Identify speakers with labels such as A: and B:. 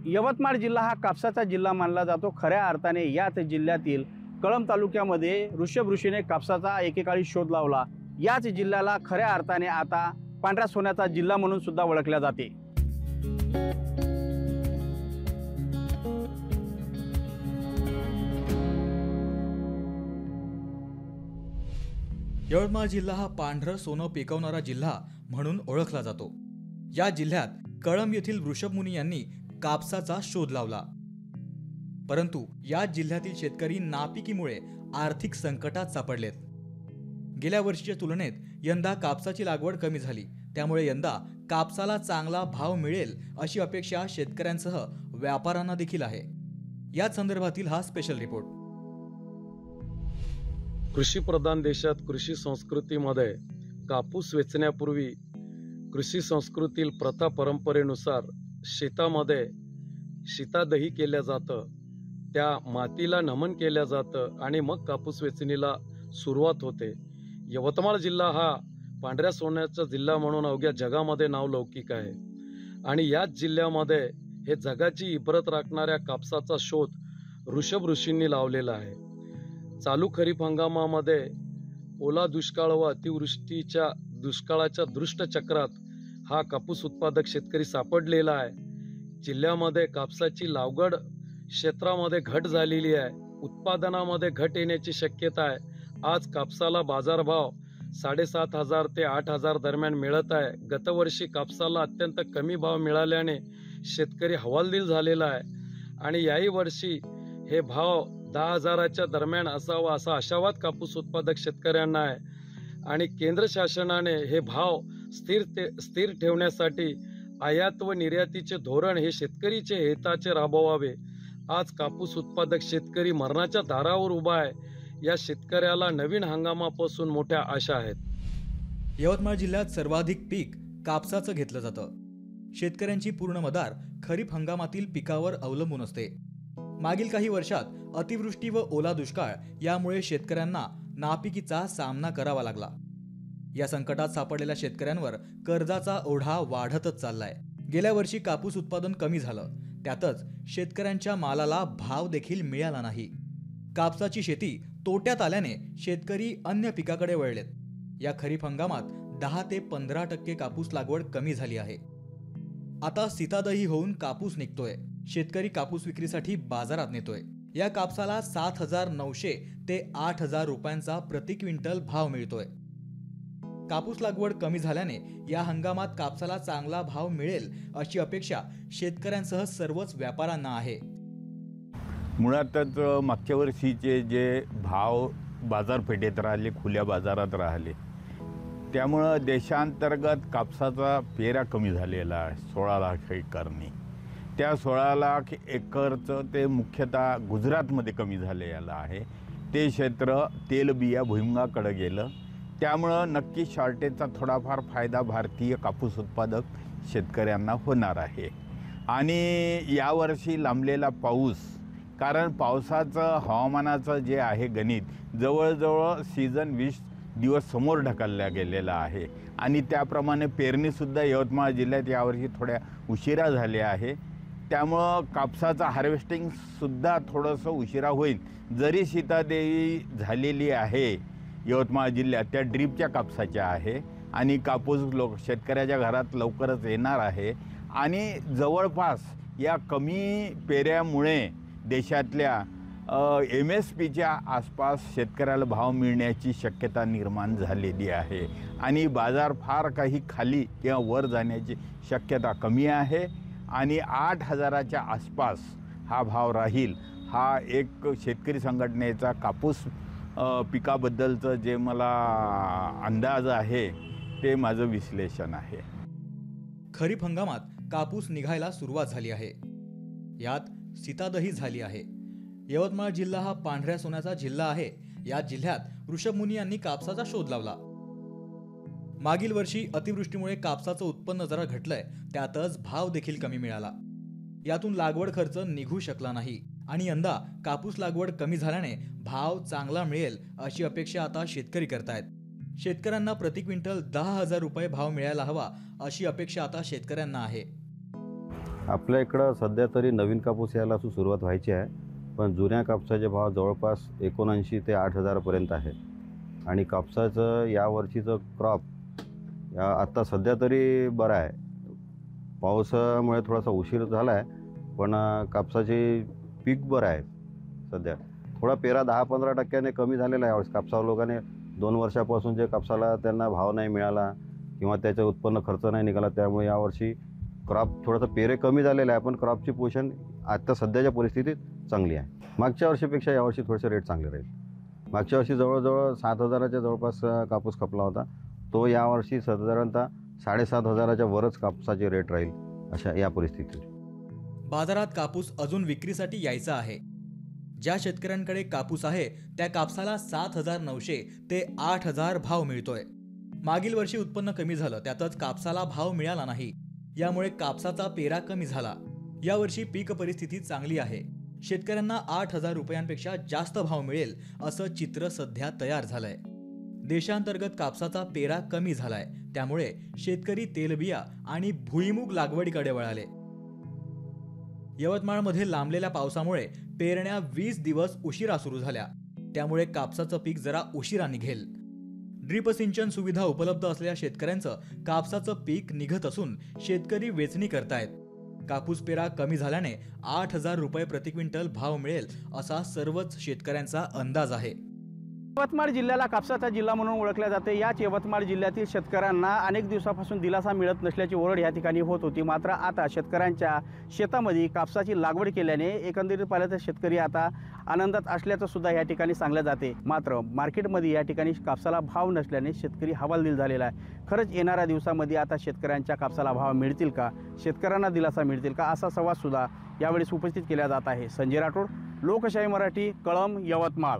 A: यवतमाळ जिल्हा हा कापसाचा जिल्हा मानला जातो। खऱ्या अर्थाने याच जिल्ह्यातील कळंब तालुक्यामध्ये ऋषभ ऋषीने कापसाचा एकेकाळी शोध लावला। याच जिल्ह्याला खऱ्या अर्थाने आता पांढऱ्या सोन्याचा जिल्हा म्हणून सुद्धा ओळखले जाते।
B: यवतमाळ जिल्हा हा पांढरं सोनं पिकवणारा जिल्हा म्हणून ओळखला जातो। या जिल्ह्यात कळंब येथील ऋषभ मुनी यांनी कापसाचा शोध लावला, परंतु या जिल्ह्यातील शेतकरी नापिकीमुळे आर्थिक संकटात सापडलेत। गेल्या वर्षीच्या तुलनेत यंदा कापसाची लागवड कमी झाली, त्यामुळे यंदा कापसाला चांगला भाव मिळेल अशी अपेक्षा शेतकऱ्यांसह व्यापाऱ्यांना देखील आहे। याच संदर्भातील हा स्पेशल रिपोर्ट।
C: कृषी प्रधान देशात कृषी संस्कृतीमध्ये कापूस वेचण्यापूर्वी कृषी संस्कृतीतील प्रथा परंपरेनुसार शेतामध्ये शीतादही केल्या जातं, त्या मातीला नमन केल्या जातं आणि मग कापूस वेचणीला सुरुवात होते। यवतमाळ जिल्हा हा पांढऱ्या सोन्याचा जिल्हा म्हणून अवघ्या जगामध्ये नावलौकिक आहे आणि याच जिल्ह्यामध्ये हे जगाची इबरत राखणाऱ्या कापसाचा शोध ऋषभ ऋषींनी लावलेला आहे। चालू खरीप हंगामामध्ये ओला दुष्काळ व अतिवृष्टीच्या दुष्काळाच्या दृष्ट चक्रात हा कापूस उत्पादक शेतकरी सापडलेला आहे। जिल्ह्यामध्ये कापसाची लागवड क्षेत्रामध्ये घट झालेली आहे, उत्पादनामध्ये घट येण्याची शक्यता आहे। आज कापसाला बाजारभाव 7,500 ते 8,000 दरम्यान मिळत आहे। गतवर्षी कापसाला अत्यंत कमी भाव मिळाल्याने शेतकरी हवालदिल झालेला आहे आणि याही वर्षी हे भाव 10,000च्या दरम्यान असावा असा आशावाद कापूस उत्पादक शेतकऱ्यांना आहे आणि केंद्र शासनाने हे भाव स्थिर ठेवण्यासाठी आयात व निर्यातीचे धोरण हे शेतकरीचे हिताचे राबवावे। आज कापूस उत्पादक शेतकरी मरणाच्या दारावर उभा आहे। या शेतकऱ्याला नवीन हंगामापासून मोठ्या आशा आहेत।
B: यवतमाळ जिल्ह्यात सर्वाधिक पीक कापसाचं घेतलं जातं। शेतकऱ्यांची पूर्ण मदार खरीप हंगामातील पिकावर अवलंबून असते। मागील काही वर्षात अतिवृष्टी व ओला दुष्काळ यामुळे शेतकऱ्यांना नापिकीचा सामना करावा लागला। या संकटात सापडलेल्या शेतकऱ्यांवर कर्जाचा ओढा वाढतच चाललाय। गेल्या वर्षी कापूस उत्पादन कमी झालं, त्यातच शेतकऱ्यांच्या मालाला भाव देखील मिळाला नाही। कापसाची शेती तोट्यात आल्याने शेतकरी अन्य पिकाकडे वळलेत। या खरीप हंगामात 10 ते 15% कापूस लागवड कमी झाली आहे। आता सीतादही होऊन कापूस निघतोय, शेतकरी कापूस विक्रीसाठी बाजारात नेतोय। या कापसाला 7,900 ते 8,000 रुपयांचा प्रति क्विंटल भाव मिळतोय। कापूस लागवड कमी झाल्याने या हंगामात कापसाला चांगला भाव मिळेल अशी अपेक्षा शेतकऱ्यांसह सर्वच व्यापाऱ्यांना आहे।
D: मुळातच मागच्या वर्षीचे जे भाव बाजारपेठेत राहिले, खुल्या बाजारात राहिले, त्यामुळं देशांतर्गत कापसाचा पेरा कमी झालेला आहे 16 लाख एकरनी। त्या 16 लाख एकरचं ते मुख्यतः गुजरातमध्ये कमी झालेलं आहे। ते क्षेत्र तेलबिया भुईमुगाकडे गेलं, त्यामुळं नक्की शॉर्टेजचा थोडाफार फायदा भारतीय कापूस उत्पादक शेतकऱ्यांना होणार आहे। आणि यावर्षी लांबलेला पाऊस, कारण पावसाचं हवामानाचं जे आहे गणित जवळजवळ सीझन 20 दिवस समोर ढकलला गेलेला आहे आणि त्याप्रमाणे पेरणीसुद्धा यवतमाळ जिल्ह्यात यावर्षी थोड्या उशिरा झाले आहे। त्यामुळं कापसाचं हार्वेस्टिंगसुद्धा थोडंसं उशिरा होईल। जरी सीतादेवी झालेली आहे यवतमाळ जिल्ह्यात, त्या ड्रीपच्या कापसाच्या आहे आणि कापूस शेतकऱ्याच्या घरात लवकरच येणार आहे आणि जवळपास या कमी पेऱ्यामुळे देशातल्या MSPच्या आसपास शेतकऱ्याला भाव मिळण्याची शक्यता निर्माण झालेली आहे आणि बाजार फार काही खाली किंवा वर जाण्याची शक्यता कमी आहे आणि 8,000च्या आसपास हा भाव राहील। हा एक शेतकरी संघटनेचा कापूस पिकाबद्दलचं जे मला अंदाज आहे ते माझं विश्लेषण आहे।
B: खरीप हंगामात कापूस निघायला सुरुवात झाली आहे, यात सीतादही झाली आहे। यवतमाळ जिल्हा हा पांढऱ्या सोन्याचा जिल्हा आहे। या जिल्ह्यात ऋषभ मुनी यांनी कापसाचा शोध लावला। मागील वर्षी अतिवृष्टीमुळे कापसाचं उत्पन्न जरा घटलंय, त्यातच भाव देखील कमी मिळाला। यातून लागवड खर्च निघू शकला नाही आणि यंदा कापूस लागवड कमी झाल्याने भाव चांगला मिळेल अशी अपेक्षा आता शेतकरी करतायत। शेतकऱ्यांना प्रति क्विंटल 10,000 रुपये भाव मिळायला हवा अशी अपेक्षा आता शेतकऱ्यांना आहे।
E: आपल्या इकडं सध्या तरी नवीन कापूस यायला सुरुवात व्हायची आहे, पण जुन्या कापसाचे भाव जवळपास 79 ते 8,000पर्यंत आहे. आणि कापसाचं यावर्षीचं क्रॉप आत्ता सध्या तरी बरं आहे. पावसामुळे थोडासा उशीर झाला आहे, पण कापसाचे पीक बरं आहे. सध्या थोडा पेरा 10-15% कमी झालेला आहे यावेळेस. कापसावर लोकांनी 2 वर्षापासून जे कापसाला त्यांना भाव नाही मिळाला किंवा त्याचं उत्पन्न खर्च नाही निघाला, त्यामुळे यावर्षी क्रॉप थोडंसं पेरे कमी झालेलं आहे, पण क्रॉपची पोझिशन आत्ता सध्याच्या परिस्थितीत चांगली आहे. मागच्या वर्षीपेक्षा यावर्षी थोडेसे रेट चांगले राहील. मागच्या वर्षी जवळजवळ 7,000च्या जवळपास कापूस खपला होता, तो यावर्षी साधारणतः 7,500च्या वरच कापसाचे रेट राहील अशा या परिस्थितीत.
B: बाजारात कापूस अजून विक्रीसाठी यायचा आहे. ज्या शेतकऱ्यांकडे कापूस आहे त्या कापसाला 7,900 ते 8,000 भाव मिळतोय. मागील वर्षी उत्पन्न कमी झालं, त्यातच कापसाला भाव मिळाला नाही, यामुळे कापसाचा पेरा कमी झाला. यावर्षी पीक परिस्थिती चांगली आहे. शेतकऱ्यांना 8,000 रुपयांपेक्षा जास्त भाव मिळेल असं चित्र सध्या तयार झालंय. देशांतर्गत कापसाचा पेरा कमी झालाय, त्यामुळे शेतकरी तेलबिया आणि भुईमूग लागवडीकडे वळाले. यवतमाळमध्ये लांबलेल्या पावसामुळे पेरण्या 20 दिवस उशिरा सुरू झाल्या, त्यामुळे कापसाचं पीक जरा उशिरा निघेल. ड्रीप सिंचन सुविधा उपलब्ध असलेल्या शेतकऱ्यांचं कापसाचं पीक निघत असून शेतकरी वेचणी करतायत. कापूस पेरा कमी झाल्याने 8,000 रुपये प्रति क्विंटल भाव मिळेल असा सर्वच शेतकऱ्यांचा अंदाज आहे.
A: यवतमाळ जिल्ह्याला कापसाचा जिल्हा म्हणून ओळखले जाते. याच यवतमाळ जिल्ह्यातील शेतकऱ्यांना अनेक दिवसापासून दिलासा मिळत नसल्याची ओरड या ठिकाणी होत होती. मात्र आता शेतकऱ्यांच्या शेतामध्ये कापसाची लागवड केल्याने एकंदरीत पाहिलं तर शेतकरी आता आनंदात असल्याचं सुद्धा या ठिकाणी सांगलं जाते. मात्र मार्केटमध्ये या ठिकाणी कापसाला भाव नसल्याने शेतकरी हवालदिल झालेला आहे. खरंच येणाऱ्या दिवसामध्ये आता शेतकऱ्यांच्या कापसाला भाव मिळतील का, शेतकऱ्यांना दिलासा मिळतील का, असा सवाल सुद्धा यावेळेस उपस्थित केला जात आहे. संजय राठोड, लोकशाही मराठी, कळंब, यवतमाळ.